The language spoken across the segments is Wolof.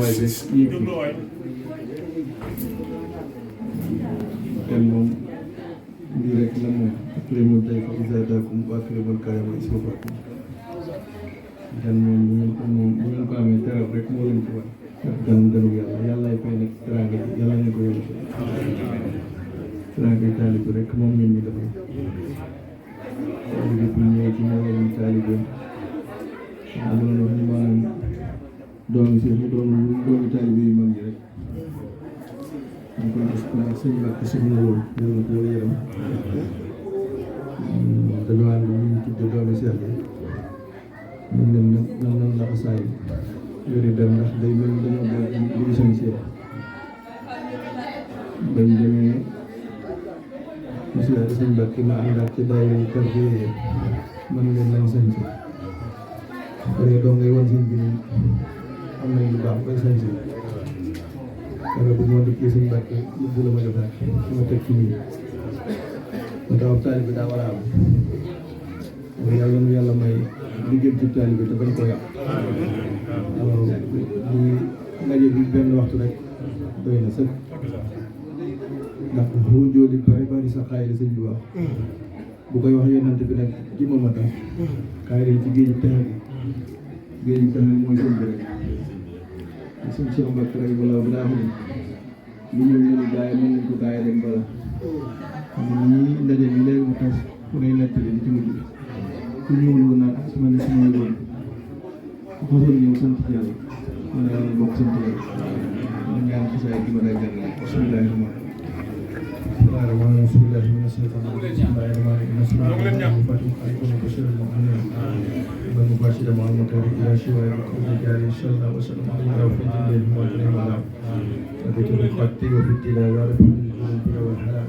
taxawaay bi yéeg kenn moom lii rek la moom akrimul dayfa izaa daakum wa akrimul kariima izaa wafaakum gan moom bu ngeen ko amee teral rek moo leen ko war gan ganu yàllaay fay nag teraanga ji yàlla ñu ko yóbbu teraanga yi taalibe rek moom ngeen ñu defal taalibe bu ñëwee ci moo leen taalibe am na wax ni maanaam doomi si doomi taalibe yu mag yi rek ñu ko gis naa sëñ Mbàkke soxna loolu yàlla na ko yàlla yaram dañoo ànd ñu tudde doomi seex bi ñun leen nan la ko saay yori dem ndax day mel ni dañoo boole li seen seex bañ demee monsieur sëñ Mbàkke ma àndaat ci daayira kër gi man leen lañ sañ si pare doo ngay wan sëñ bi ni am nañ lu baax koy sañ si wala bu moo dikkee sëñ Mbàkke yëpp la ma defaat ma teg ci nii ma taw taalibe daa war a am yàlla nu yàlla may li gën ci taalibe te bañ ko yàq waaw di ndaje bi benn waxtu rek doy na sëkk ndax boo jóoli bari sa xaay la sëñ bi wax bu koy wax yonent bi nag ji ma ma tax kaay leen ci géeju texe géeju texe mooy sëñ bi rek sëñ Cheikh Mbacke rek balaa bu daa xam li ñëw ñu ni gaay mën nañ ko gaay dem bala ñii ndaje mi léegi mu tas fu nay nettali di ci mujj ku ñëwul woon naan su ma ne su ma woon ku xasoon ñëw sant yàlla ma ne yàlla bokk sant yàlla ñu ñaan xasaay gi ma day gan bismillahi rahmaani rahim bismillahi mina shaytaani rajiim bismillahi rahmaani rahim bismillahi fatim alaykum wa bashir al-mu'minin wa mubashir ma'al mutari ila shiwa'i qawli jari inshallah wa sallam ala wa fi jilil mu'minin wa ala أبيت بالخط وفي التلاوة والحلال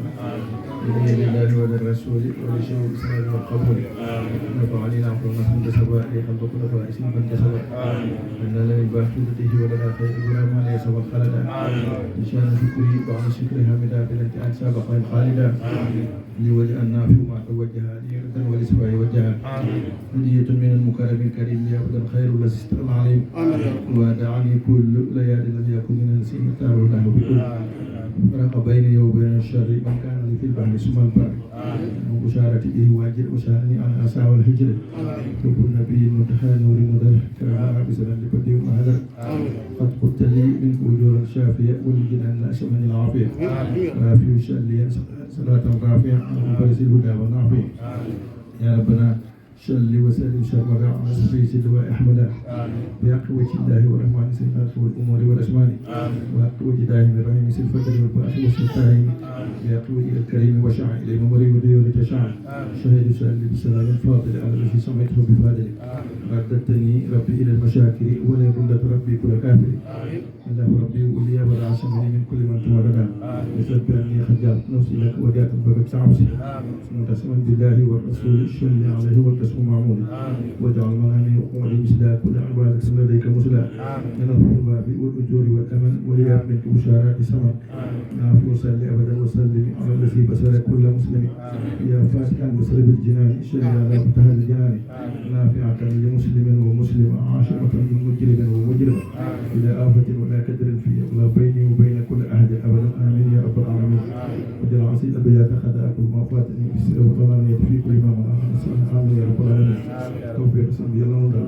بإذن الله وللرسول ولشيخ الإسلام والقبول نفعني نعم ونحن سواء لقلب كل فائز من سواء إن لنا الباحثته ولنا خير ولا ما ليس والخلد إن شاء شكري بعد شكر حمدا بالامتحان سابقا خالدا لوجه النافع ما توجه لي ردا ولسواء وجها هدية من المكرم الكريم يا أبدا خير لست العليم ودعني كل ليالي لم يكن من النسيم تعالى له بكل فرق بيني وبين الشر من كان لي في البحر ثم البر وبشارتي به واجر وشاني عن أسى والهجر حب النبي المنتهى نور مدر كما بسرا لبدي ومهدر قد قلت لي منك أجورا شافية ولجنا الناس من العافية وافي شألي صلاة رافعة وبرز الهدى والنافع يا ربنا صل وسلم شرمدا على سبيل سلوى احمد بحق وجه الله والرحمن سيئات والامور والاسمان وحق وجه دائم الرحيم سلفة والباس والسلطان بحق وجه الكريم وشع الى ممر وديور تشع شهد سلم بسلام الفاضل على الذي سميته بفاضل رددتني ربي الى المشاكل ولا ردت ربي كل كافر الله ربي ولي والعاصمني من كل من توردا وسد اني خجلت نفسي لك وجات بك عبسي متسما بالله والرسول صل عليه والتسليم معمول واجعل منامي وقوعي مثل كل عبادك لديك مسلا من الحرمات والاجور والامل وليات منك بشارات سمع نافي وصلي ابدا وسلم على الذي بصر كل مسلم يا فاتحا بصر الجنان شرع لا فتح الجنان نافعة لمسلم ومسلم عاشقة لمجرم ومجرم بلا آفة ولا كدر في ولا بيني وبين كل أحد أبدا آمين يا رب العالمين وجل عصيد أبيات خداك ما فاتني بالسر وطلعني في كل ما منع آمين يا رب العالمين توفيق سبحانه الله.